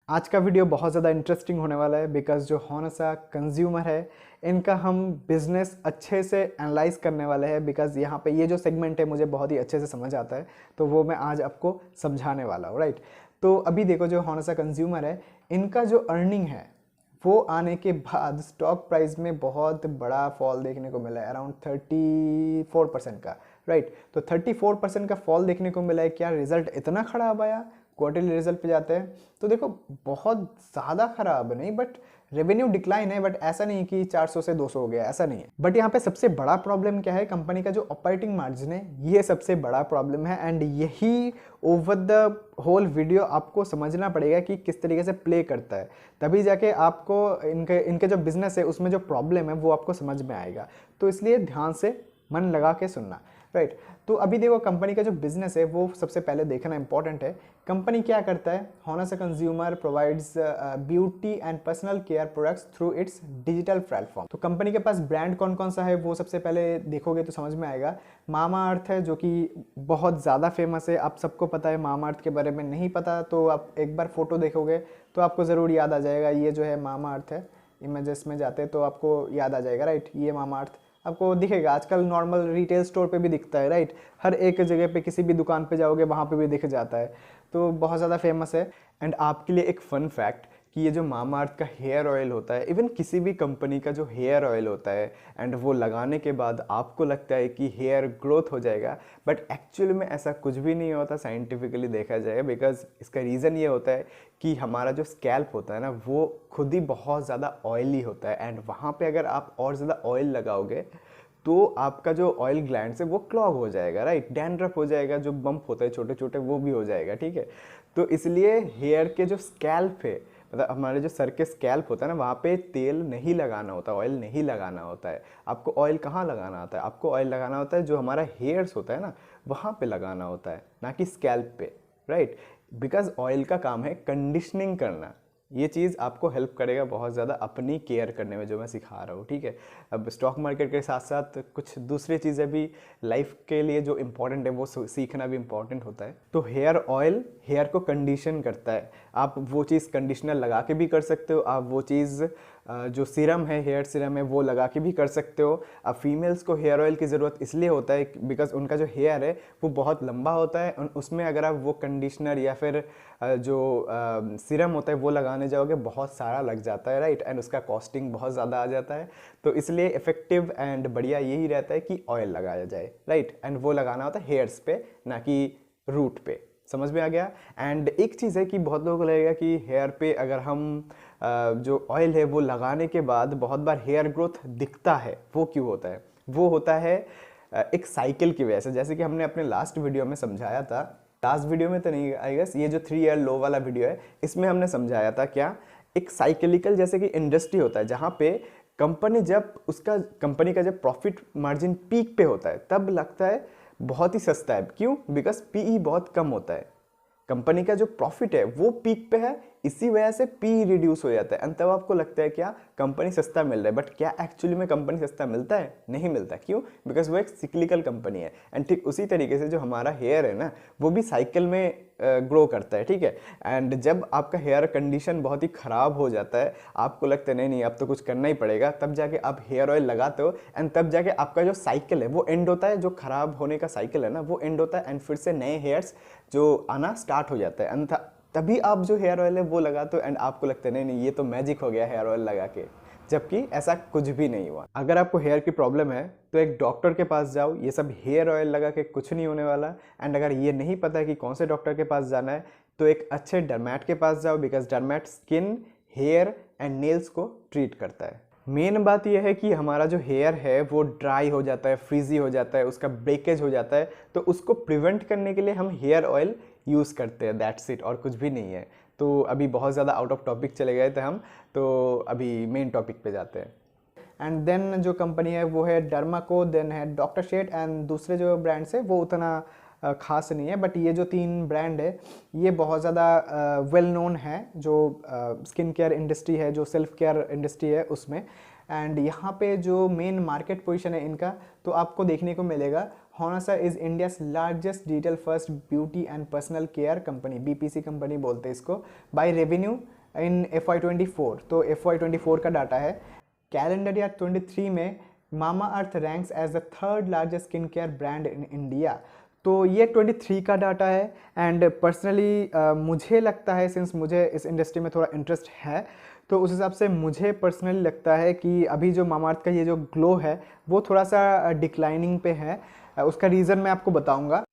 आज का वीडियो बहुत ज़्यादा इंटरेस्टिंग होने वाला है बिकॉज जो होनसा कंज्यूमर है इनका हम बिजनेस अच्छे से एनालाइज करने वाले हैं। बिकॉज यहाँ पे ये जो सेगमेंट है मुझे बहुत ही अच्छे से समझ आता है, तो वो मैं आज आपको समझाने वाला हूँ। राइट, तो अभी देखो जो होनसा कंज्यूमर है इनका जो अर्निंग है वो आने के बाद स्टॉक प्राइस में बहुत बड़ा फॉल देखने को मिला है, अराउंड 34% का। राइट, तो 34% का फॉल देखने को मिला है। क्या रिजल्ट इतना ख़राब आया? क्वार्टरली रिजल्ट पे जाते हैं तो देखो बहुत ज़्यादा ख़राब नहीं, बट रेवेन्यू डिक्लाइन है, बट ऐसा नहीं कि 400 से 200 हो गया, ऐसा नहीं है। बट यहाँ पे सबसे बड़ा प्रॉब्लम क्या है? कंपनी का जो ऑपरेटिंग मार्जिन है ये सबसे बड़ा प्रॉब्लम है। एंड यही ओवर द होल वीडियो आपको समझना पड़ेगा कि किस तरीके से प्ले करता है, तभी जाके आपको इनके इनके जो बिजनेस है उसमें जो प्रॉब्लम है वो आपको समझ में आएगा। तो इसलिए ध्यान से मन लगा के सुनना। राइट, तो अभी देखो कंपनी का जो बिजनेस है वो सबसे पहले देखना इंपॉर्टेंट है। कंपनी क्या करता है? Honasa consumer provides beauty and personal care products through its digital platform. तो कंपनी के पास ब्रांड कौन कौन सा है वो सबसे पहले देखोगे तो समझ में आएगा। मामा अर्थ है जो कि बहुत ज़्यादा फेमस है, आप सबको पता है। मामा अर्थ के बारे में नहीं पता तो आप एक बार फोटो देखोगे तो आपको ज़रूर याद आ जाएगा। ये जो है मामा अर्थ है, इमेजेस में जाते तो आपको याद आ जाएगा। राइट, ये मामा अर्थ आपको दिखेगा, आजकल नॉर्मल रिटेल स्टोर पे भी दिखता है। राइट, हर एक जगह पे किसी भी दुकान पे जाओगे वहाँ पे भी दिख जाता है, तो बहुत ज़्यादा फेमस है। एंड आपके लिए एक फ़न फैक्ट कि ये जो मामाअर्थ का हेयर ऑयल होता है, इवन किसी भी कंपनी का जो हेयर ऑयल होता है, एंड वो लगाने के बाद आपको लगता है कि हेयर ग्रोथ हो जाएगा, बट एक्चुअल में ऐसा कुछ भी नहीं होता साइंटिफिकली देखा जाए। बिकॉज इसका रीज़न ये होता है कि हमारा जो स्कैल्प होता है ना वो खुद ही बहुत ज़्यादा ऑयली होता है। एंड वहाँ पे अगर आप और ज़्यादा ऑयल लगाओगे तो आपका जो ऑयल ग्लैंड्स है वो क्लॉग हो जाएगा। राइट, डैंड्रफ हो जाएगा, जो बम्प होता है छोटे छोटे वो भी हो जाएगा। ठीक है, तो इसलिए हेयर के जो स्कैल्प है, मतलब हमारे जो सर के स्कैल्प होता है ना, वहाँ पे तेल नहीं लगाना होता, ऑयल नहीं लगाना होता है। आपको ऑयल कहाँ लगाना होता है? आपको ऑयल लगाना होता है जो हमारा हेयर्स होता है ना वहाँ पे लगाना होता है, ना कि स्कैल्प पे। राइट, बिकॉज ऑयल का काम है कंडीशनिंग करना। ये चीज़ आपको हेल्प करेगा बहुत ज़्यादा अपनी केयर करने में, जो मैं सिखा रहा हूँ। ठीक है, अब स्टॉक मार्केट के साथ साथ कुछ दूसरी चीज़ें भी लाइफ के लिए जो इम्पोर्टेंट है वो सीखना भी इम्पोर्टेंट होता है। तो हेयर ऑयल हेयर को कंडीशन करता है। आप वो चीज़ कंडीशनर लगा के भी कर सकते हो, आप वो चीज़ जो सीरम है, हेयर सीरम है, वो लगा के भी कर सकते हो। अब फीमेल्स को हेयर ऑयल की ज़रूरत इसलिए होता है बिकॉज उनका जो हेयर है वो बहुत लंबा होता है, उसमें अगर आप वो कंडीशनर या फिर जो सीरम होता है वो लगाने जाओगे बहुत सारा लग जाता है। राइट, एंड उसका कॉस्टिंग बहुत ज़्यादा आ जाता है। तो इसलिए इफेक्टिव एंड बढ़िया यही रहता है कि ऑयल लगाया जाए। राइट, एंड वो लगाना होता है हेयर्स पे, ना कि रूट पे। समझ में आ गया? एंड एक चीज़ है कि बहुत लोगों को लगेगा कि हेयर पे अगर हम जो ऑयल है वो लगाने के बाद बहुत बार हेयर ग्रोथ दिखता है, वो क्यों होता है? वो होता है एक साइकिल की वजह से। जैसे कि हमने अपने लास्ट वीडियो में समझाया था, लास्ट वीडियो में तो नहीं, आई गेस ये जो 3 ईयर लो वाला वीडियो है इसमें हमने समझाया था क्या, एक साइकिलिकल जैसे कि इंडस्ट्री होता है जहाँ पे कंपनी का जब प्रॉफिट मार्जिन पीक पे होता है तब लगता है बहुत ही सस्ता है। क्यों? बिकॉज पीई बहुत कम होता है, कंपनी का जो प्रॉफिट है वो पीक पे है, इसी वजह से पी रिड्यूस हो जाता है। एंड तब आपको लगता है क्या कंपनी सस्ता मिल रहा है, बट क्या एक्चुअली में कंपनी सस्ता मिलता है? नहीं मिलता। क्यों? बिकॉज वो एक सिक्लिकल कंपनी है। एंड ठीक उसी तरीके से जो हमारा हेयर है ना वो भी साइकिल में ग्रो करता है। ठीक है, एंड जब आपका हेयर कंडीशन बहुत ही ख़राब हो जाता है, आपको लगता है नहीं नहीं अब तो कुछ करना ही पड़ेगा, तब जाके आप हेयर ऑयल लगाते हो। एंड तब जाके आपका जो साइकिल है वो एंड होता है, जो ख़राब होने का साइकिल है ना वो एंड होता है, एंड फिर से नए हेयर्स जो आना स्टार्ट हो जाता है। एंड तभी आप जो हेयर ऑयल है वो लगाते हो, एंड आपको लगता है नहीं नहीं ये तो मैजिक हो गया हेयर ऑयल लगा के, जबकि ऐसा कुछ भी नहीं हुआ। अगर आपको हेयर की प्रॉब्लम है तो एक डॉक्टर के पास जाओ, ये सब हेयर ऑयल लगा के कुछ नहीं होने वाला। एंड अगर ये नहीं पता है कि कौन से डॉक्टर के पास जाना है तो एक अच्छे डर्मैट के पास जाओ, because dermat skin, hair and nails को ट्रीट करता है। मेन बात यह है कि हमारा जो हेयर है वो ड्राई हो जाता है, फ्रीजी हो जाता है, उसका ब्रेकेज हो जाता है, तो उसको प्रिवेंट करने के लिए हम हेयर ऑयल यूज़ करते हैं, दैट्स इट, और कुछ भी नहीं है। तो अभी बहुत ज़्यादा आउट ऑफ टॉपिक चले गए थे हम, तो अभी मेन टॉपिक पे जाते हैं। एंड देन जो कंपनी है वो है डर्माको, देन है डॉक्टर शेट, एंड दूसरे जो ब्रांड्स है वो उतना खास नहीं है। बट ये जो 3 ब्रांड है ये बहुत ज़्यादा वेल नोन है जो स्किन केयर इंडस्ट्री है, जो सेल्फ केयर इंडस्ट्री है उसमें। एंड यहाँ पे जो मेन मार्केट पोजीशन है इनका तो आपको देखने को मिलेगा, Honasa is India's largest digital first beauty and personal care company, BPC company बोलते हैं इसको, बाय रेवेन्यू इन FY24। तो FY24 का डाटा है। कैलेंडर ईयर 23 में Mamaearth ranks as the third largest skin care brand in India. तो ये 23 का डाटा है। एंड पर्सनली मुझे लगता है, सिंस मुझे इस इंडस्ट्री में थोड़ा इंटरेस्ट है, तो उस हिसाब से मुझे पर्सनली लगता है कि अभी जो मामाअर्थ का ये जो ग्लो है वो थोड़ा सा डिक्लाइनिंग पे है। उसका रीज़न मैं आपको बताऊंगा।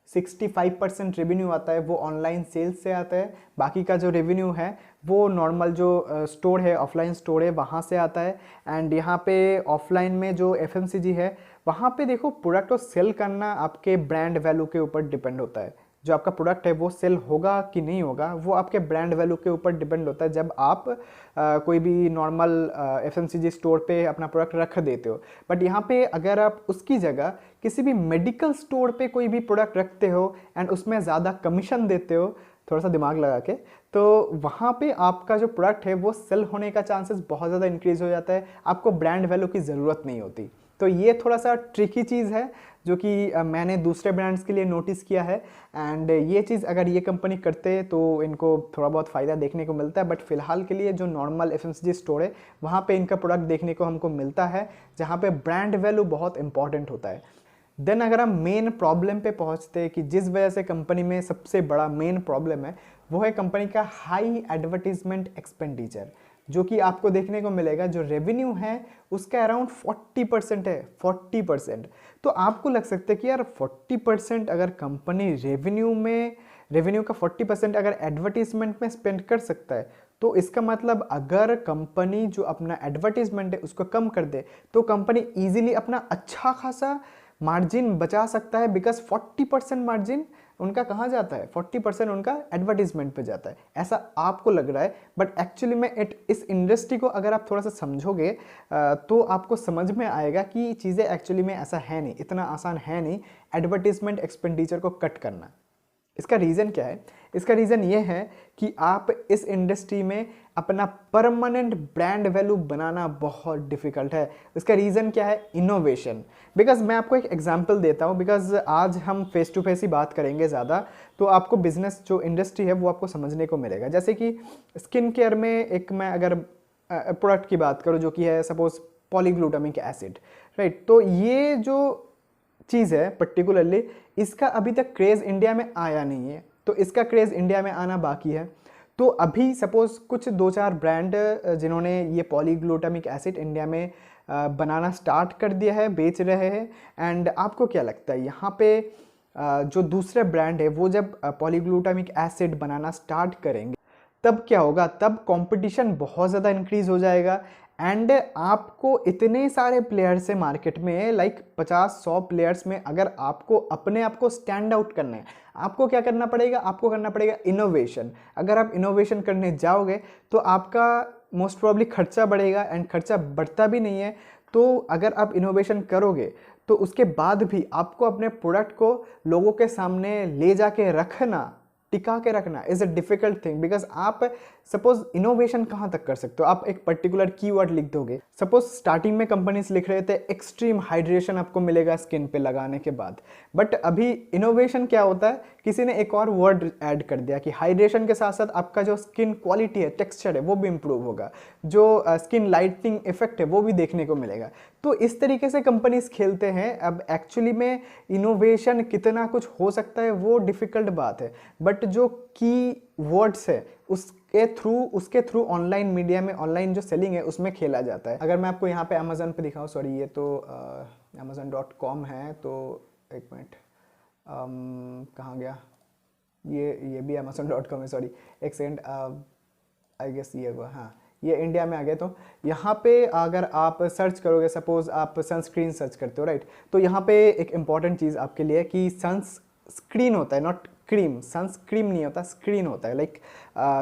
65% रेवेन्यू आता है वो ऑनलाइन सेल्स से आता है, बाकी का जो रेवेन्यू है वो नॉर्मल जो स्टोर है, ऑफलाइन स्टोर है, वहाँ से आता है। एंड यहाँ पे ऑफलाइन में जो FMCG है वहाँ पे देखो, प्रोडक्ट को सेल करना आपके ब्रांड वैल्यू के ऊपर डिपेंड होता है। जो आपका प्रोडक्ट है वो सेल होगा कि नहीं होगा वो आपके ब्रांड वैल्यू के ऊपर डिपेंड होता है। जब आप कोई भी नॉर्मल FMCG स्टोर पे अपना प्रोडक्ट रख देते हो, बट यहाँ पे अगर आप उसकी जगह किसी भी मेडिकल स्टोर पे कोई भी प्रोडक्ट रखते हो एंड उसमें ज़्यादा कमीशन देते हो, थोड़ा सा दिमाग लगा के, तो वहाँ पे आपका जो प्रोडक्ट है वो सेल होने का चांसेस बहुत ज़्यादा इंक्रीज़ हो जाता है। आपको ब्रांड वैल्यू की ज़रूरत नहीं होती। तो ये थोड़ा सा ट्रिकी चीज़ है जो कि मैंने दूसरे ब्रांड्स के लिए नोटिस किया है। एंड ये चीज़ अगर ये कंपनी करते तो इनको थोड़ा बहुत फ़ायदा देखने को मिलता है। बट फिलहाल के लिए जो नॉर्मल FMCG स्टोर है वहाँ पे इनका प्रोडक्ट देखने को हमको मिलता है, जहाँ पे ब्रांड वैल्यू बहुत इंपॉर्टेंट होता है। देन अगर हम मेन प्रॉब्लम पे पहुँचते हैं कि जिस वजह से कंपनी में सबसे बड़ा मेन प्रॉब्लम है, वो है कंपनी का हाई एडवर्टीजमेंट एक्सपेंडिचर, जो कि आपको देखने को मिलेगा। जो रेवेन्यू है उसका अराउंड 40% है, 40%। तो आपको लग सकता है कि यार 40% अगर कंपनी रेवेन्यू का 40% अगर एडवर्टीजमेंट में स्पेंड कर सकता है, तो इसका मतलब अगर कंपनी जो अपना एडवर्टीजमेंट है उसको कम कर दे तो कंपनी ईजिली अपना अच्छा खासा मार्जिन बचा सकता है। बिकॉज 40% मार्जिन उनका कहाँ जाता है, 40% उनका एडवर्टीजमेंट पे जाता है, ऐसा आपको लग रहा है। बट एक्चुअली में इस इंडस्ट्री को अगर आप थोड़ा सा समझोगे तो आपको समझ में आएगा कि चीज़ें एक्चुअली में ऐसा है नहीं, इतना आसान है नहीं एडवर्टीजमेंट एक्सपेंडिचर को कट करना। इसका रीज़न क्या है? इसका रीज़न ये है कि आप इस इंडस्ट्री में अपना परमानेंट ब्रांड वैल्यू बनाना बहुत डिफ़िकल्ट है। इसका रीज़न क्या है? इनोवेशन। बिकॉज मैं आपको एक एग्जांपल देता हूँ, बिकॉज आज हम फेस टू फेस ही बात करेंगे ज़्यादा, तो आपको बिजनेस जो इंडस्ट्री है वो आपको समझने को मिलेगा। जैसे कि स्किन केयर में एक मैं अगर प्रोडक्ट की बात करूँ जो कि है सपोज पॉलीग्लूटामिक एसिड, राइट। तो ये जो चीज़ है पर्टिकुलरली, इसका अभी तक क्रेज़ इंडिया में आया नहीं है, तो इसका क्रेज़ इंडिया में आना बाकी है। तो अभी सपोज कुछ 2-4 ब्रांड जिन्होंने ये पॉलीग्लूटामिक एसिड इंडिया में बनाना स्टार्ट कर दिया है, बेच रहे हैं। एंड आपको क्या लगता है यहाँ पे जो दूसरे ब्रांड है वो जब पॉलीग्लूटामिक एसिड बनाना स्टार्ट करेंगे तब क्या होगा? तब कंपटीशन बहुत ज़्यादा इंक्रीज़ हो जाएगा। एंड आपको इतने सारे प्लेयर्स है मार्केट में, लाइक 50-100 प्लेयर्स में अगर आपको अपने आप को स्टैंड आउट करना है, आपको क्या करना पड़ेगा? आपको करना पड़ेगा इनोवेशन। अगर आप इनोवेशन करने जाओगे तो आपका मोस्ट प्रोबेबली खर्चा बढ़ेगा, एंड खर्चा बढ़ता भी नहीं है। तो अगर आप इनोवेशन करोगे तो उसके बाद भी आपको अपने प्रोडक्ट को लोगों के सामने ले जाके रखना, टिका के रखना is a difficult thing. Because आप सपोज इनोवेशन कहाँ तक कर सकते हो? आप एक पर्टिकुलर कीवर्ड लिख दोगे। सपोज स्टार्टिंग में कंपनीज लिख रहे थे एक्सट्रीम हाइड्रेशन आपको मिलेगा स्किन पे लगाने के बाद, बट अभी इनोवेशन क्या होता है? किसी ने एक और वर्ड ऐड कर दिया कि हाइड्रेशन के साथ साथ आपका जो स्किन क्वालिटी है, टेक्सचर है, वो भी इंप्रूव होगा, जो स्किन लाइटनिंग इफेक्ट है वो भी देखने को मिलेगा। तो इस तरीके से कंपनीज खेलते हैं। अब एक्चुअली में इनोवेशन कितना कुछ हो सकता है वो डिफ़िकल्ट बात है, बट जो की वर्ड्स है उसके थ्रू ऑनलाइन मीडिया में, ऑनलाइन जो सेलिंग है उसमें खेला जाता है। अगर मैं आपको यहाँ पे अमेज़न पे दिखाऊँ, सॉरी ये तो amazon.com है, तो एक मिनट, कहाँ गया? ये भी amazon.com है, सॉरी एक सेकेंड, आई गेस ये हुआ, हाँ ये इंडिया में आ गया। तो यहाँ पे अगर आप सर्च करोगे, सपोज आप सनस्क्रीन सर्च करते हो, राइट, तो यहाँ पे एक इम्पॉर्टेंट चीज़ आपके लिए कि सनस्क्रीन होता है, नॉट क्रीम। सनस्क्रीन नहीं होता, स्क्रीन होता है, लाइक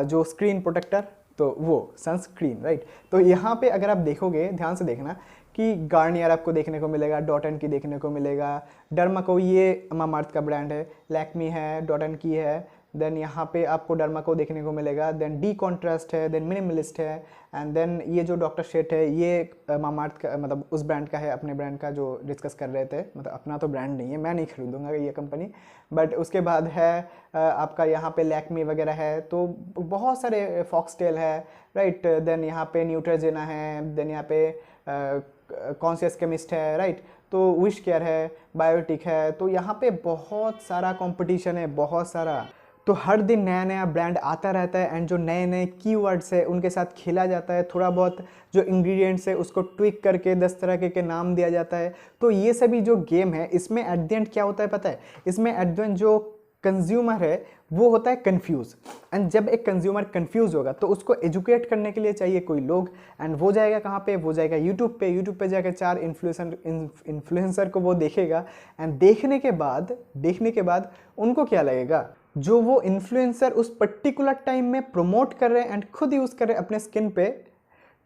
जो स्क्रीन प्रोटेक्टर, तो वो सनस्क्रीन, राइट। तो यहाँ पे अगर आप देखोगे, ध्यान से देखना कि गार्नियर आपको देखने को मिलेगा, डॉट एंड की देखने को मिलेगा, डर्मा को, ये मामाअर्थ का ब्रांड है, लैक्मी है, डॉट एंड की है, देन यहाँ पे आपको डर्माको देखने को मिलेगा, देन डी कॉन्ट्रास्ट है, देन मिनिमलिस्ट है, एंड देन ये जो डॉक्टर शेट है ये मामाअर्थ का मतलब उस ब्रांड का है, अपने ब्रांड का जो डिस्कस कर रहे थे, मतलब अपना तो ब्रांड नहीं है, मैं नहीं खरीदूंगा ये कंपनी। बट उसके बाद है आपका यहाँ पे लैक्मी वगैरह है, तो बहुत सारे फॉक्सटेल है, राइट। देन यहाँ पे न्यूट्रोजेना है, देन यहाँ पे कॉन्शियस केमिस्ट है, राइट। तो विश केयर है, बायोटिक है, तो यहाँ पे बहुत सारा कंपटीशन है, बहुत सारा। तो हर दिन नया नया ब्रांड आता रहता है, एंड जो नए नए कीवर्ड्स है उनके साथ खेला जाता है, थोड़ा बहुत जो इंग्रेडिएंट्स है उसको ट्विक करके 10 तरह के नाम दिया जाता है। तो ये सभी जो गेम है इसमें एट द एंड क्या होता है पता है, इसमें एट द एंड जो कंज्यूमर है वो होता है कंफ्यूज, एंड जब एक कंज्यूमर कंफ्यूज होगा तो उसको एजुकेट करने के लिए चाहिए कोई लोग, एंड वो जाएगा कहाँ पे, वो जाएगा यूट्यूब पे जाकर 4 इन्फ्लुएंसर को वो देखेगा, एंड देखने के बाद उनको क्या लगेगा, जो वो इन्फ्लुएंसर उस पर्टिकुलर टाइम में प्रमोट कर रहे हैं एंड खुद यूज़ कर रहे हैं अपने स्किन पे,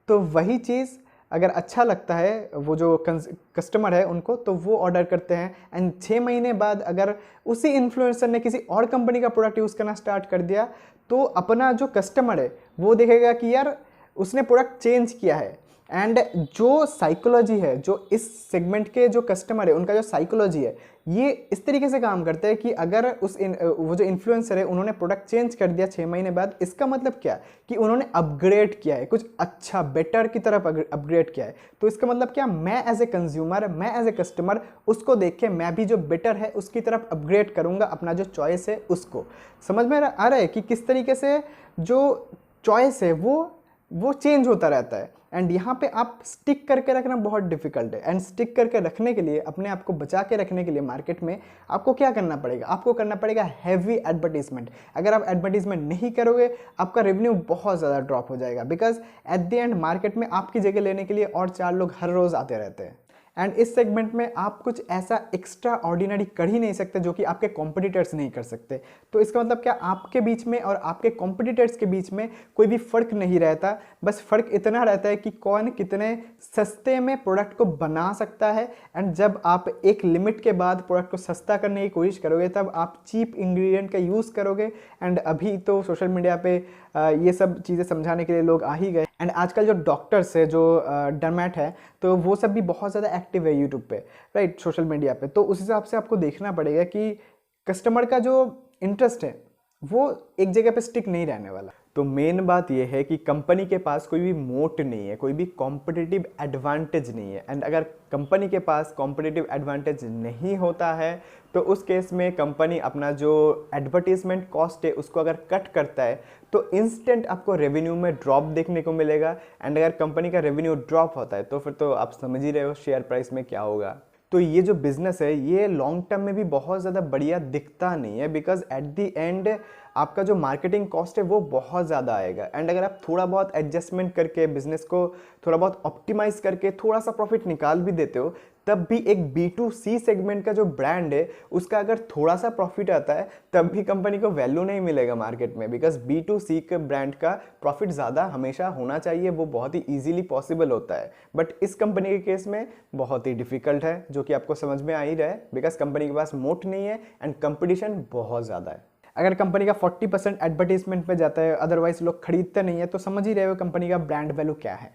तो वही चीज़ अगर अच्छा लगता है वो जो कस्टमर है उनको, तो वो ऑर्डर करते हैं। एंड 6 महीने बाद अगर उसी इन्फ्लुएंसर ने किसी और कंपनी का प्रोडक्ट यूज़ करना स्टार्ट कर दिया, तो अपना जो कस्टमर है वो देखेगा कि यार उसने प्रोडक्ट चेंज किया है। एंड जो साइकोलॉजी है, जो इस सेगमेंट के जो कस्टमर है उनका जो साइकोलॉजी है, ये इस तरीके से काम करते हैं कि अगर वो जो इन्फ्लुएंसर है उन्होंने प्रोडक्ट चेंज कर दिया 6 महीने बाद, इसका मतलब क्या कि उन्होंने अपग्रेड किया है, कुछ अच्छा बेटर की तरफ अपग्रेड किया है। तो इसका मतलब क्या, मैं एज ए कंज्यूमर, मैं एज ए कस्टमर उसको देख के मैं भी जो बेटर है उसकी तरफ अपग्रेड करूँगा, अपना जो चॉइस है उसको। समझ में आ रहा है कि किस तरीके से जो चॉइस है वो चेंज होता रहता है। एंड यहाँ पे आप स्टिक करके रखना बहुत डिफिकल्ट है, एंड स्टिक करके रखने के लिए, अपने आप को बचा के रखने के लिए मार्केट में आपको क्या करना पड़ेगा, आपको करना पड़ेगा हैवी एडवर्टीजमेंट। अगर आप एडवर्टीजमेंट नहीं करोगे आपका रेवेन्यू बहुत ज़्यादा ड्रॉप हो जाएगा, because at the end market में आपकी जगह लेने के लिए और 4 लोग हर रोज़ आते रहते हैं। एंड इस सेगमेंट में आप कुछ ऐसा एक्स्ट्रा ऑर्डिनरी कर ही नहीं सकते जो कि आपके कॉम्पिटिटर्स नहीं कर सकते। तो इसका मतलब क्या, आपके बीच में और आपके कॉम्पिटिटर्स के बीच में कोई भी फ़र्क नहीं रहता, बस फ़र्क इतना रहता है कि कौन कितने सस्ते में प्रोडक्ट को बना सकता है। एंड जब आप एक लिमिट के बाद प्रोडक्ट को सस्ता करने की कोशिश करोगे तब आप चीप इंग्रेडिएंट का यूज़ करोगे। एंड अभी तो सोशल मीडिया पे ये सब चीज़ें समझाने के लिए लोग आ ही गए। एंड आजकल जो डॉक्टर्स है, जो डर्मेट है, तो वो सब भी बहुत ज़्यादा एक्टिव है यूट्यूब पे, राइट, सोशल मीडिया पे। तो उस हिसाब से आपको देखना पड़ेगा कि कस्टमर का जो इंटरेस्ट है वो एक जगह पे स्टिक नहीं रहने वाला। तो मेन बात यह है कि कंपनी के पास कोई भी मोट नहीं है, कोई भी कॉम्पिटिटिव एडवांटेज नहीं है। एंड अगर कंपनी के पास कॉम्पिटिटिव एडवांटेज नहीं होता है तो उस केस में कंपनी अपना जो एडवर्टीजमेंट कॉस्ट है उसको अगर कट करता है तो इंस्टेंट आपको रेवेन्यू में ड्रॉप देखने को मिलेगा। एंड अगर कंपनी का रेवेन्यू ड्रॉप होता है तो फिर तो आप समझ ही रहे हो शेयर प्राइस में क्या होगा। तो ये जो बिज़नेस है ये लॉन्ग टर्म में भी बहुत ज़्यादा बढ़िया दिखता नहीं है, बिकॉज एट द एंड आपका जो मार्केटिंग कॉस्ट है वो बहुत ज़्यादा आएगा। एंड अगर आप थोड़ा बहुत एडजस्टमेंट करके बिजनेस को थोड़ा बहुत ऑप्टिमाइज करके थोड़ा सा प्रॉफिट निकाल भी देते हो, तब भी एक B2C सेगमेंट का जो ब्रांड है उसका अगर थोड़ा सा प्रॉफिट आता है तब भी कंपनी को वैल्यू नहीं मिलेगा मार्केट में, बिकॉज B2C के ब्रांड का प्रॉफिट ज़्यादा हमेशा होना चाहिए, वो बहुत ही ईजिली पॉसिबल होता है। बट इस कंपनी के केस में बहुत ही डिफिकल्ट है, जो कि आपको समझ में आ ही रहा है, बिकॉज कंपनी के पास मोट नहीं है एंड कंपटीशन बहुत ज़्यादा है। अगर कंपनी का 40% एडवर्टीजमेंट पे जाता है, अदरवाइज लोग खरीदते नहीं है, तो समझ ही रहे हो कंपनी का ब्रांड वैल्यू क्या है।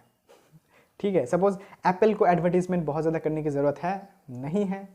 ठीक है, सपोज एप्पल को एडवर्टीजमेंट बहुत ज़्यादा करने की ज़रूरत है नहीं है,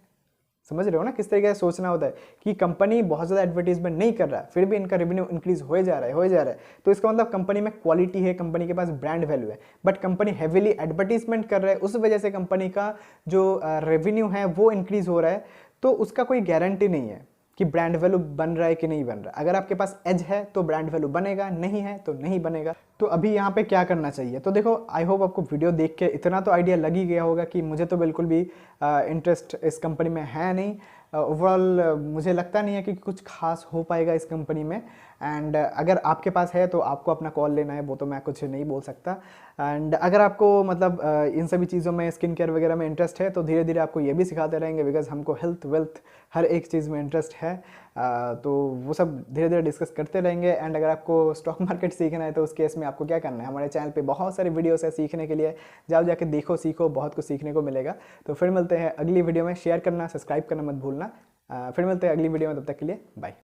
समझ रहे हो ना किस तरीके से सोचना होता है कि कंपनी बहुत ज़्यादा एडवर्टीजमेंट नहीं कर रहा है फिर भी इनका रेवेन्यू इंक्रीज हो जा रहा है, तो इसका मतलब कंपनी में क्वालिटी है, कंपनी के पास ब्रांड वैल्यू है। बट कंपनी हैवीली एडवर्टीजमेंट कर रहा है, उस वजह से कंपनी का जो रेवेन्यू है वो इंक्रीज हो रहा है, तो उसका कोई गारंटी नहीं है कि ब्रांड वैल्यू बन रहा है कि नहीं बन रहा। अगर आपके पास एज है तो ब्रांड वैल्यू बनेगा, नहीं है तो नहीं बनेगा। तो अभी यहाँ पे क्या करना चाहिए, तो देखो आई होप आपको वीडियो देख के इतना तो आइडिया लग ही गया होगा कि मुझे तो बिल्कुल भी इंटरेस्ट इस कंपनी में है नहीं। ओवरऑल मुझे लगता नहीं है कि कुछ खास हो पाएगा इस कंपनी में। एंड अगर आपके पास है तो आपको अपना कॉल लेना है, वो तो मैं कुछ नहीं बोल सकता। एंड अगर आपको मतलब इन सभी चीज़ों में स्किन केयर वगैरह में इंटरेस्ट है तो धीरे धीरे आपको ये भी सिखाते रहेंगे, बिकॉज हमको हेल्थ वेल्थ हर एक चीज़ में इंटरेस्ट है। तो वो सब धीरे धीरे डिस्कस करते रहेंगे। एंड अगर आपको स्टॉक मार्केट सीखना है तो उस केस में आपको क्या करना है, हमारे चैनल पे बहुत सारे वीडियोस है सीखने के लिए, जाओ जाके देखो सीखो, बहुत कुछ सीखने को मिलेगा। तो फिर मिलते हैं अगली वीडियो में, शेयर करना सब्सक्राइब करना मत भूलना। फिर मिलते हैं अगली वीडियो में, तब तक के लिए बाय।